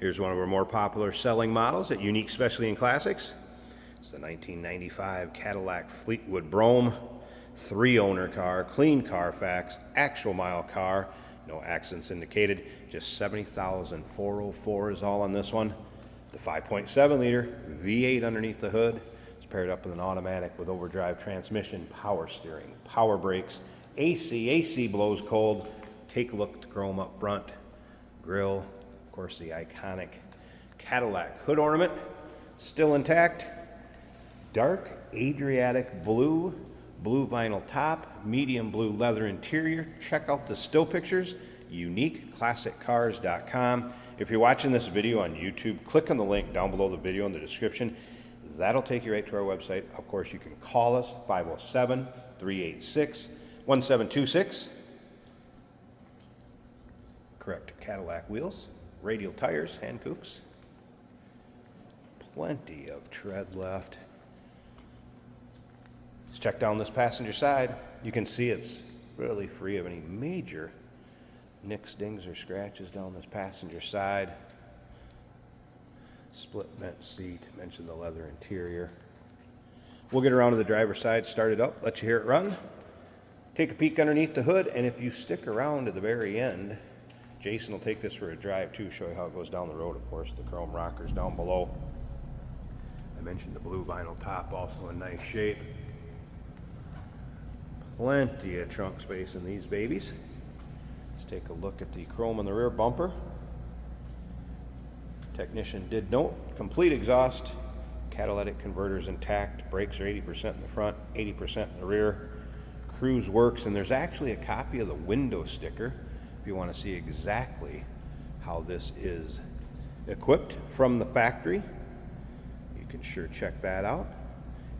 Here's one of our more popular selling models at Unique Specialty and Classics. It's the 1995 Cadillac Fleetwood Brougham, 3-owner car, clean Carfax, actual mile car, no accidents indicated, just 70,404 is all on this one. The 5.7 liter V8 underneath the hood is paired up with an automatic with overdrive transmission, power steering, power brakes, AC blows cold. Take a look at the chrome up front, grille, of course the iconic Cadillac hood ornament, still intact. Dark Adriatic blue, blue vinyl top, medium blue leather interior. Check out the still pictures, uniqueclassiccars.com. If you're watching this video on YouTube, click on the link down below the video in the description. That'll take you right to our website. Of course, you can call us, 507-386-1726. Correct Cadillac wheels, radial tires, Hankooks. Plenty of tread left. Let's check down this passenger side. You can see it's really free of any major nicks, dings, or scratches down this passenger side. Split vent seat, mentioned the leather interior. We'll get around to the driver's side, start it up, let you hear it run. Take a peek underneath the hood, and if you stick around to the very end, Jason will take this for a drive too, show you how it goes down the road. Of course, the chrome rockers down below. I mentioned the blue vinyl top, also in nice shape. Plenty of trunk space in these babies. Let's take a look at the chrome on the rear bumper. Technician did note, complete exhaust, catalytic converters intact, brakes are 80% in the front, 80% in the rear. Cruise works, and there's actually a copy of the window sticker if you want to see exactly how this is equipped from the factory. You can sure check that out.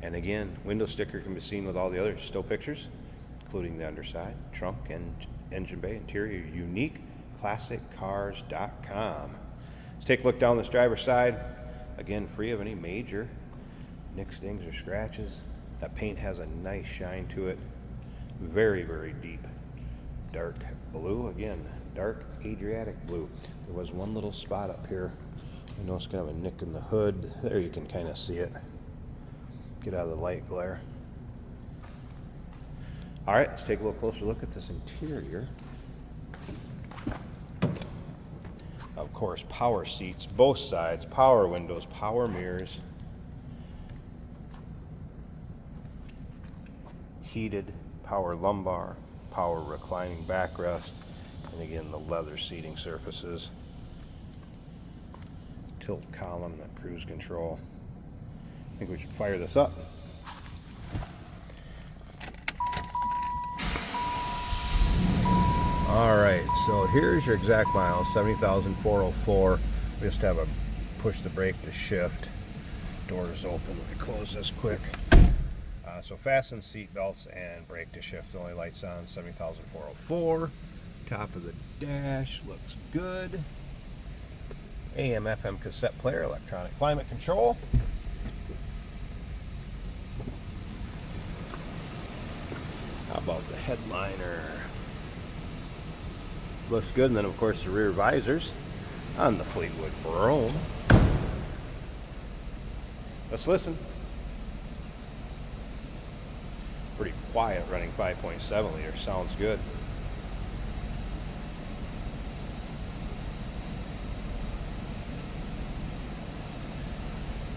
And again, window sticker can be seen with all the other still pictures, including the underside, trunk, and engine bay interior. UniqueClassicCars.com. Let's take a look down this driver's side. Again, free of any major nicks, dings, or scratches. That paint has a nice shine to it. Very, very deep dark blue. Again, dark Adriatic blue. There was one little spot up here. I know it's kind of a nick in the hood. There you can kind of see it. Get out of the light glare. All right, let's take a little closer look at this interior. Of course, power seats, both sides, power windows, power mirrors, heated power lumbar, power reclining backrest, and again the leather seating surfaces, tilt column, that cruise control. I think we should fire this up. All right, so here's your exact miles, 70,404. We just have a push the brake to shift. Doors open. Let me close this quick. So fasten seat belts and brake to shift. The only lights on, 70,404. Top of the dash looks good. AM, FM cassette player, electronic climate control. How about the headliner? Looks good. And then of course the rear visors on the Fleetwood Brougham. Let's listen. Pretty quiet running 5.7 liter. Sounds good.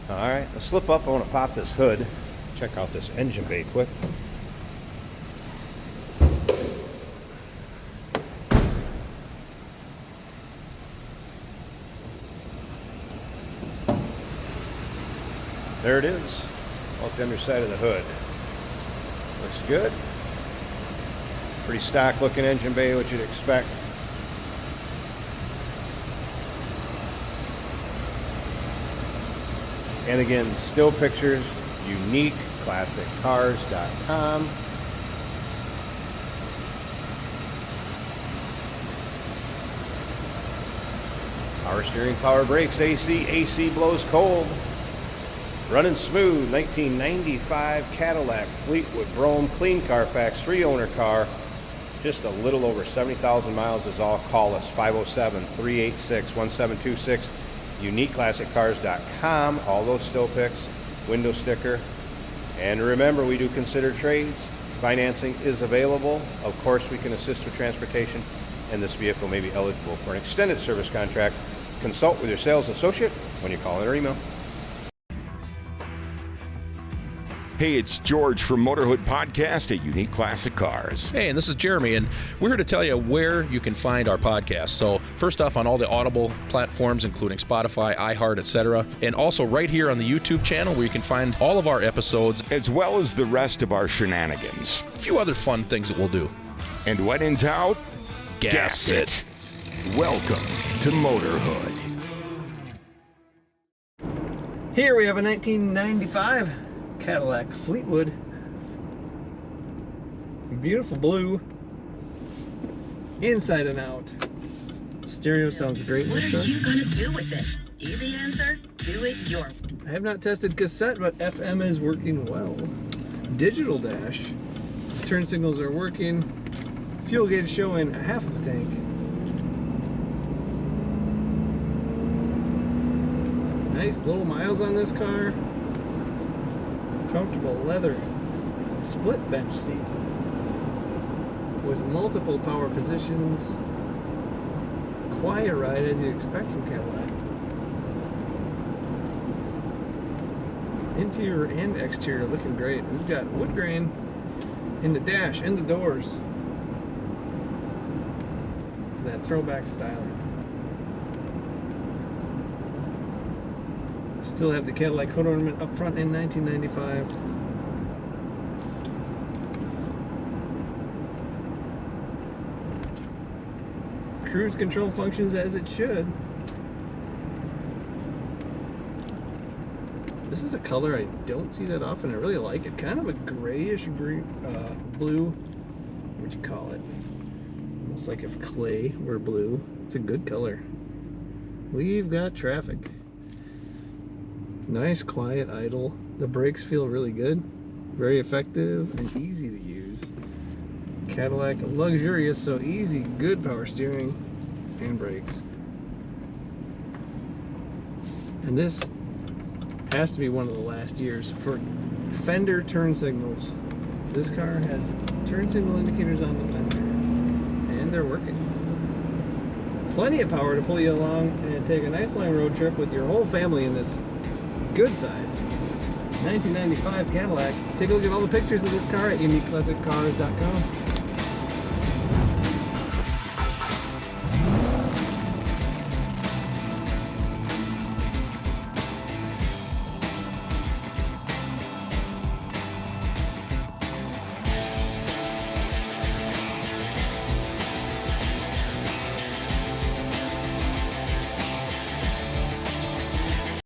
All right, let's slip up. I want to pop this hood. Check out this engine bay quick. There it is, off the underside of the hood. Looks good. Pretty stock looking engine bay, what you'd expect. And again, still pictures, uniqueclassiccars.com. Power steering, power brakes, AC blows cold. Running smooth, 1995 Cadillac Fleetwood Brougham, clean Carfax, 3-owner car. Just a little over 70,000 miles is all. Call us, 507-386-1726. uniqueclassiccars.com. All those still pics, window sticker. And remember, we do consider trades. Financing is available. Of course, we can assist with transportation, and this vehicle may be eligible for an extended service contract. Consult with your sales associate when you call in or email. Hey, it's George from Motorhood Podcast at Unique Classic Cars. Hey, and this is Jeremy, and we're here to tell you where you can find our podcast. So first off, on all the Audible platforms, including Spotify, iHeart, etc., and also right here on the YouTube channel where you can find all of our episodes, as well as the rest of our shenanigans. a few other fun things that we'll do. And when in doubt, Gas it. Welcome to Motorhood. Here we have a 1995 Cadillac Fleetwood. Beautiful blue. Inside and out. Stereo sounds great. What are you gonna do with it? Easy answer, do it your way. I have not tested cassette, but FM is working well. Digital dash. Turn signals are working. Fuel gauge showing a half of a tank. Nice little miles on this car. Comfortable leather split bench seat with multiple power positions. Quiet ride as you expect from Cadillac. Interior and exterior looking great. We've got wood grain in the dash and the doors. That throwback styling. Still have the Cadillac hood ornament up front in 1995. Cruise control functions as it should. This is a color I don't see that often. I really like it. Kind of a grayish green, blue. What'd you call it? Almost like if clay were blue. It's a good color. We've got traffic. Nice quiet idle. The brakes feel really good. Very effective and easy to use. Cadillac luxurious, so easy, good power steering and brakes. And this has to be one of the last years for fender turn signals. This car has turn signal indicators on the fender, and they're working. Plenty of power to pull you along and take a nice long road trip with your whole family in this good size 1995 Cadillac. Take a look at all the pictures of this car at uniqueclassiccars.com.